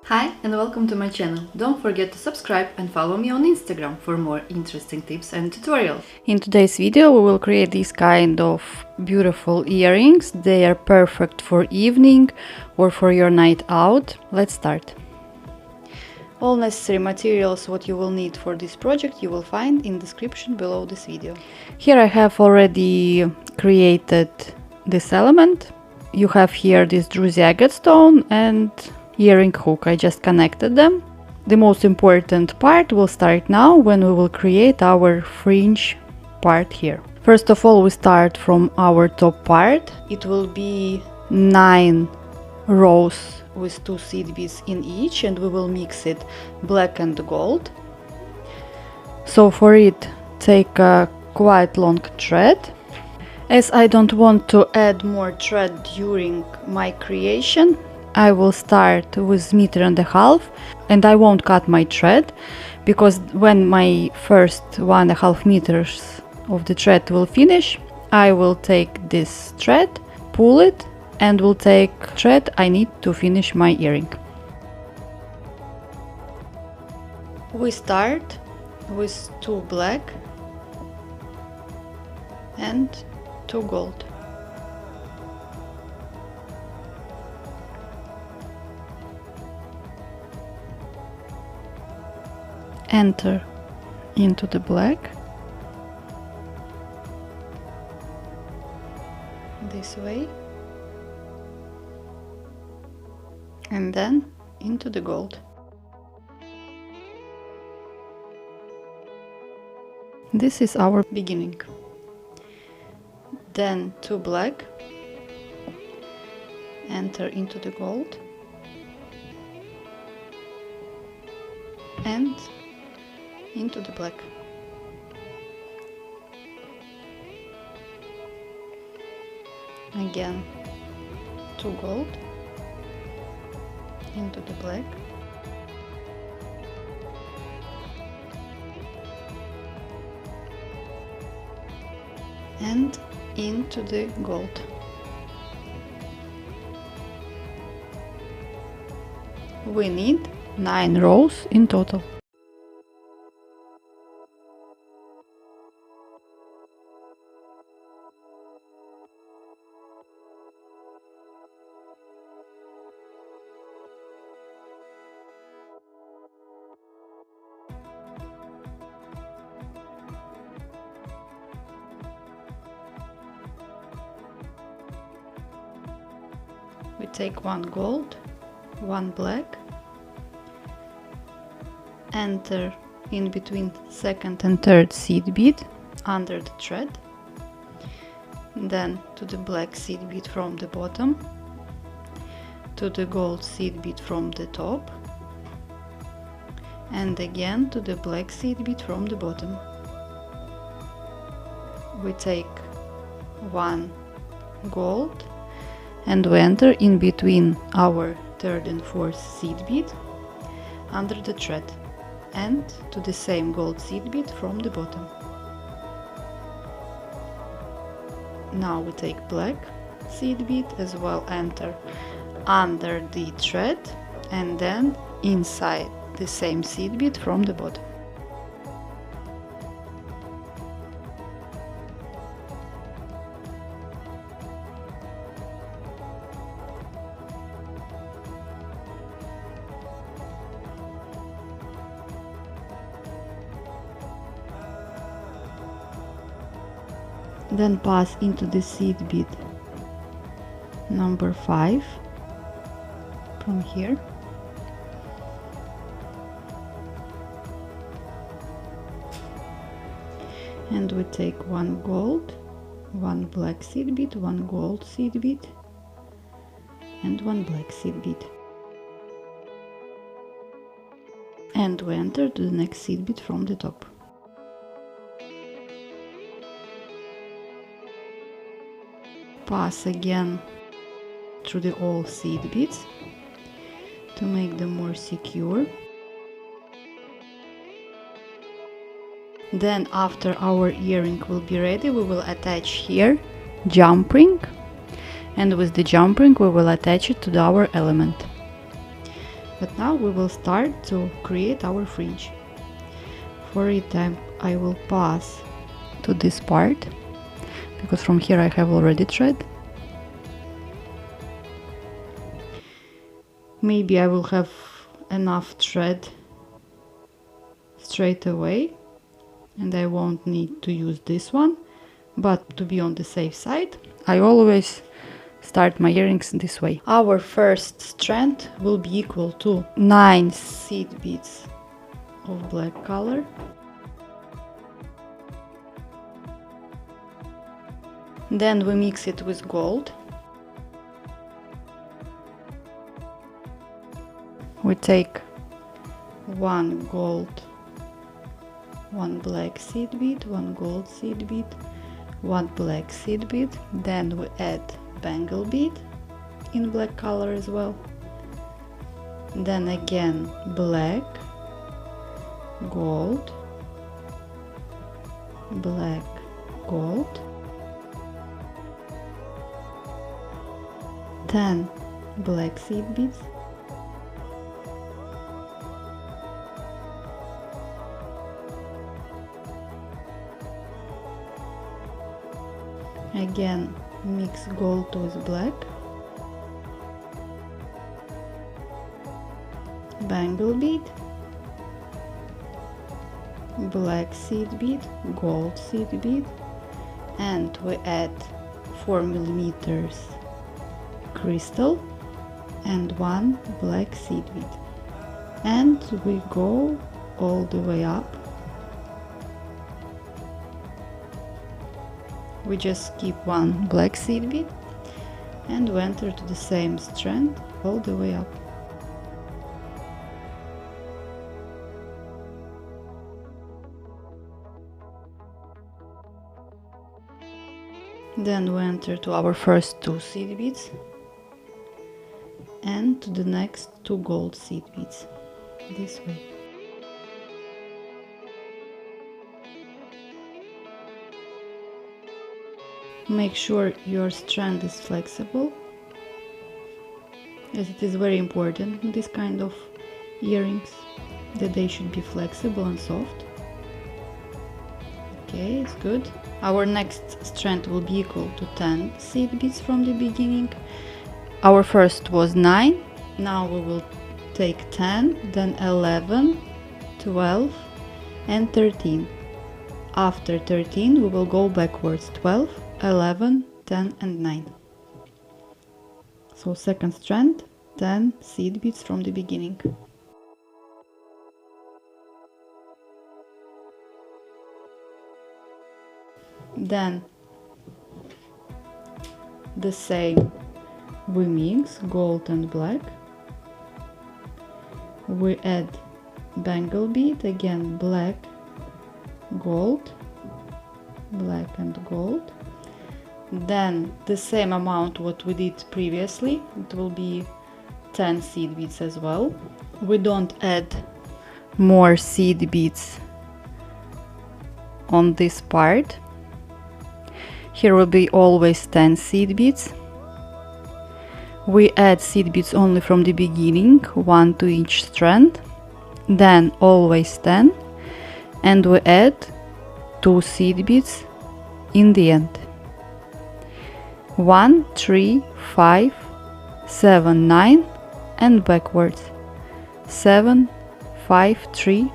Hi and welcome to my channel. Don't forget to subscribe and follow me on Instagram for more interesting tips and tutorials. In today's video we will create these kind of beautiful earrings. They are perfect for evening or for your night out. Let's start. All necessary materials what you will need for this project you will find in description below this video. Here I have already created this element. You have here this druzy agate stone and earring hook. I just connected them. The most important part will start now when we will create our fringe part here. First of all, we start from our top part. It will be 9 rows with 2 seed beads in each, and we will mix it black and gold. So for it, take a quite long thread. As I don't want to add more thread during my creation, I will start with 1.5 meters and I won't cut my thread, because when my first 1.5 meters of the thread will finish, I will take this thread, pull it, and will take thread I need to finish my earring. We start with 2 black and 2 gold. Enter into the black this way and then into the gold. This is our beginning. Then 2 black, enter into the gold and into the black. Again 2 gold into the black and into the gold. We need 9 rows in total. We take 1 gold, 1 black, enter in between second and third seed bead under the thread, then to the black seed bead from the bottom, to the gold seed bead from the top, and again to the black seed bead from the bottom. We take 1 gold and we enter in between our third and fourth seed bead under the thread and to the same gold seed bead from the bottom. Now we take black seed bead as well, enter under the thread and then inside the same seed bead from the bottom. Then pass into the seed bead number 5 from here, and we take 1 gold, 1 black seed bead, 1 gold seed bead and 1 black seed bead, and we enter to the next seed bead from the top. Pass again through the all seed beads to make them more secure. Then after our earring will be ready, we will attach here jump ring, and with the jump ring we will attach it to our element. But now we will start to create our fringe. For it, I will pass to this part, because from here I have already thread. Maybe I will have enough thread straight away and I won't need to use this one, but to be on the safe side, I always start my earrings this way. Our first strand will be equal to 9 seed beads of black color. Then we mix it with gold. We take one gold, one black seed bead, one gold seed bead, one black seed bead, then we add bangle bead in black color as well, then again black, gold, black, gold, then black seed beads, again mix gold with black, bangle bead, black seed bead, gold seed bead, and we add 4 millimeters crystal and one black seed bead, and we go all the way up. We just keep one black seed bead and we enter to the same strand all the way up. Then we enter to our first 2 seed beads and to the next 2 gold seed beads, this way. Make sure your strand is flexible, as it is very important in this kind of earrings that they should be flexible and soft. Okay, it's good. Our next strand will be equal to 10 seed beads from the beginning. Our first was 9, now we will take 10, then 11, 12 and 13. After 13 we will go backwards, 12, 11, 10 and 9. So second strand, 10 seed beads from the beginning. Then the same, we mix gold and black, we add bangle bead, again black, gold, black and gold, then the same amount what we did previously, it will be 10 seed beads as well. We don't add more seed beads on this part. Here will be always 10 seed beads. We add seed beads only from the beginning, 1 to each strand, then always 10, and we add 2 seed beads in the end. 1, 3, 5, 7, 9 and backwards. 7, 5, 3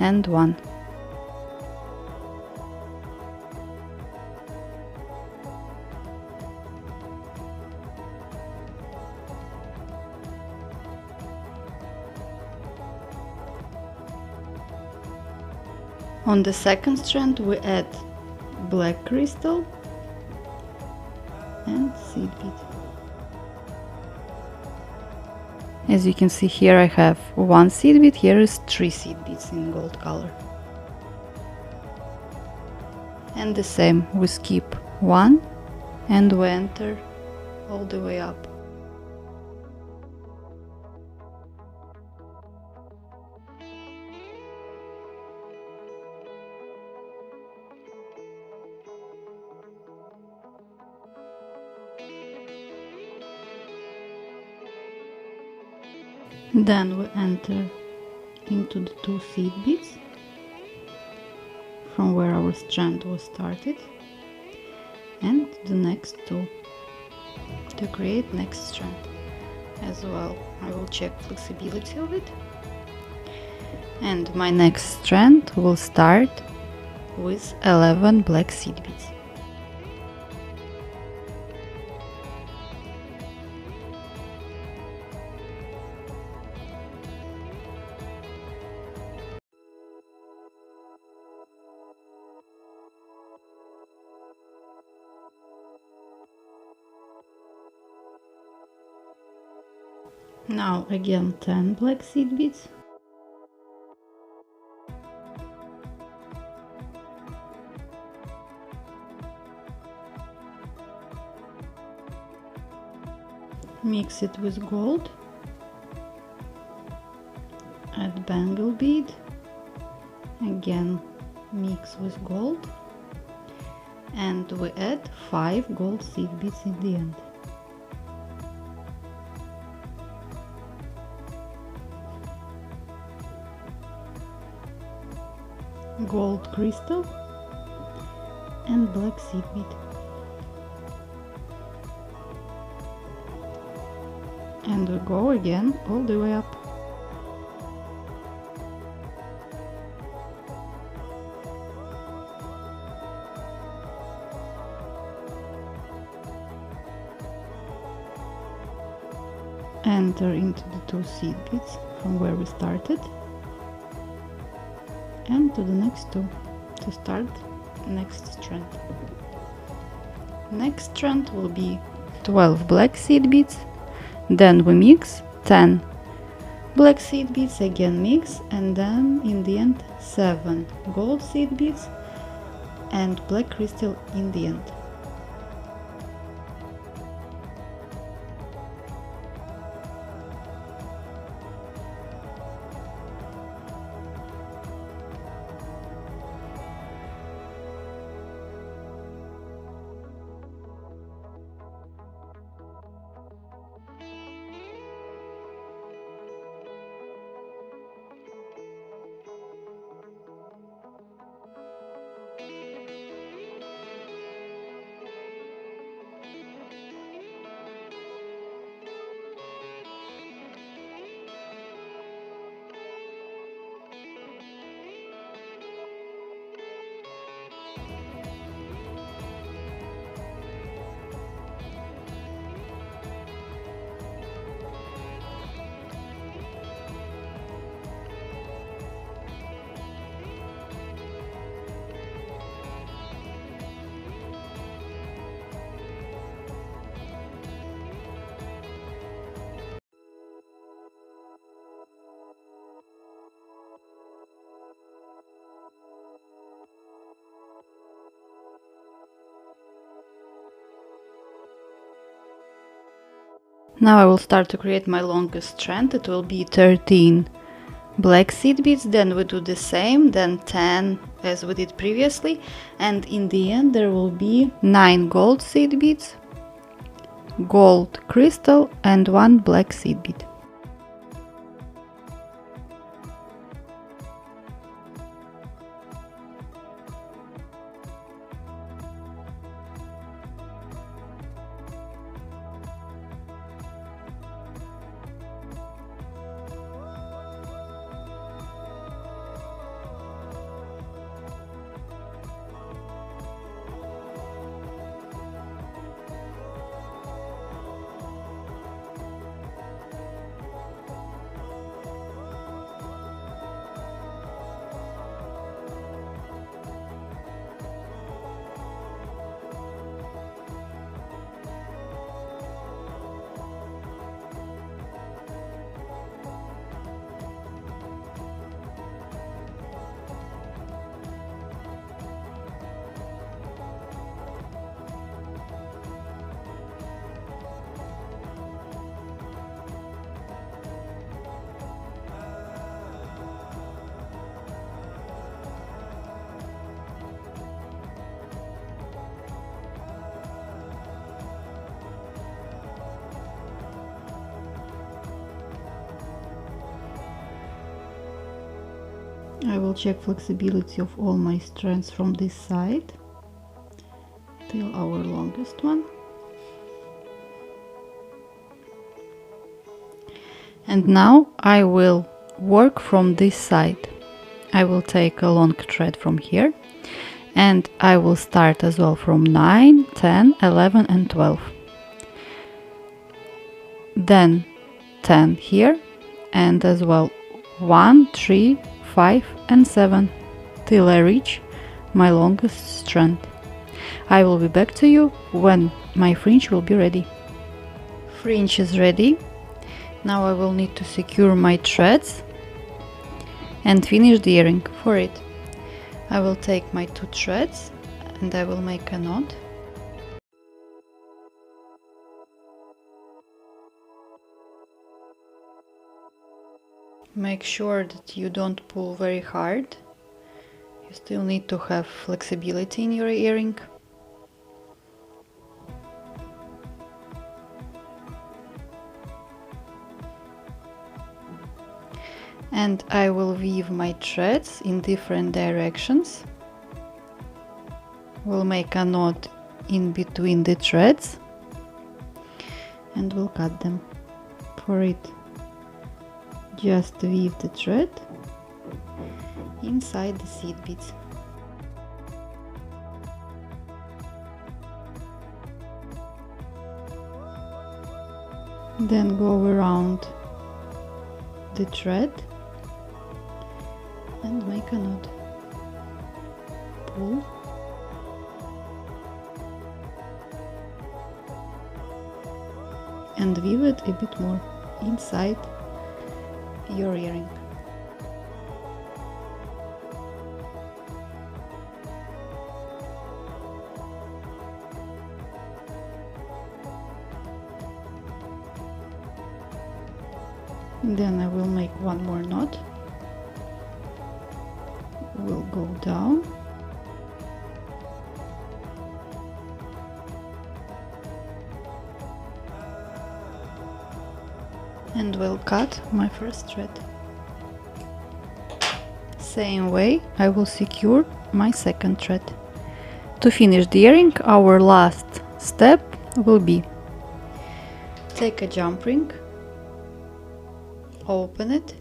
and 1. On the second strand we add black crystal and seed bead. As you can see here I have 1 seed bead, here is 3 seed beads in gold color. And the same, we skip 1 and we enter all the way up. Then we enter into the 2 seed beads from where our strand was started, and the next 2 to create next strand. As well, I will check flexibility of it, and my next strand will start with 11 black seed beads. Now again 10 black seed beads. Mix it with gold, add bangle bead, again mix with gold, and we add 5 gold seed beads in the end. Gold crystal and black seed bead. And we go again all the way up. Enter into the 2 seed beads from where we started, and to the next 2 to start next strand. Next strand will be 12 black seed beads, then we mix 10 black seed beads, again mix, and then in the end 7 gold seed beads and black crystal in the end. Now I will start to create my longest strand. It will be 13 black seed beads, then we do the same, then 10 as we did previously, and in the end there will be 9 gold seed beads, gold crystal and 1 black seed bead. I will check flexibility of all my strands from this side till our longest one. And now I will work from this side. I will take a long thread from here and I will start as well from 9, 10, 11 and 12. Then 10 here and as well 1, 3, 5 and 7 till I reach my longest strand. I will be back to you when my fringe will be ready. Fringe is ready. Now I will need to secure my threads and finish the earring. For it, I will take my 2 threads and I will make a knot. Make sure that you don't pull very hard. You still need to have flexibility in your earring. And I will weave my threads in different directions. We'll make a knot in between the threads and we'll cut them. For it, just weave the thread inside the seed beads. Then go around the thread and make a knot. Pull. And weave it a bit more inside your earring. Then I will make one more knot. We'll go down and we'll cut my first thread. Same way I will secure my second thread. To finish the earring, our last step will be take a jump ring, open it,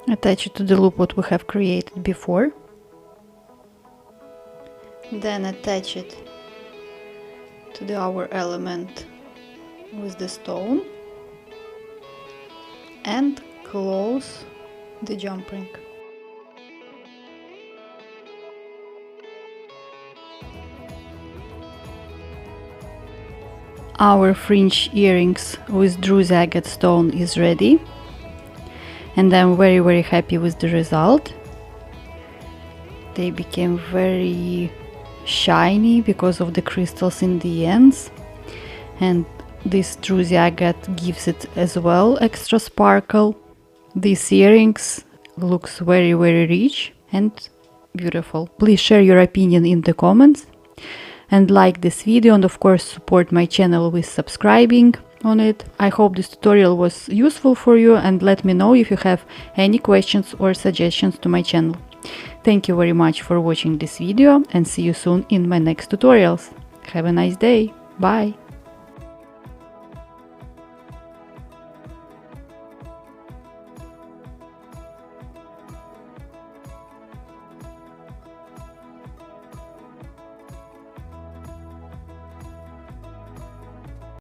attach it to the loop what we have created before, then attach it to our element with the stone and close the jump ring. Our fringe earrings with druze agate stone is ready, and I'm very happy with the result. They became very shiny because of the crystals in the ends, and this druze agate gives it as well extra sparkle. These earrings looks very rich and beautiful. Please share your opinion in the comments and like this video, and of course support my channel with subscribing on it. I hope this tutorial was useful for you, and let me know if you have any questions or suggestions to my channel. Thank you very much for watching this video and see you soon in my next tutorials. Have a nice day. Bye!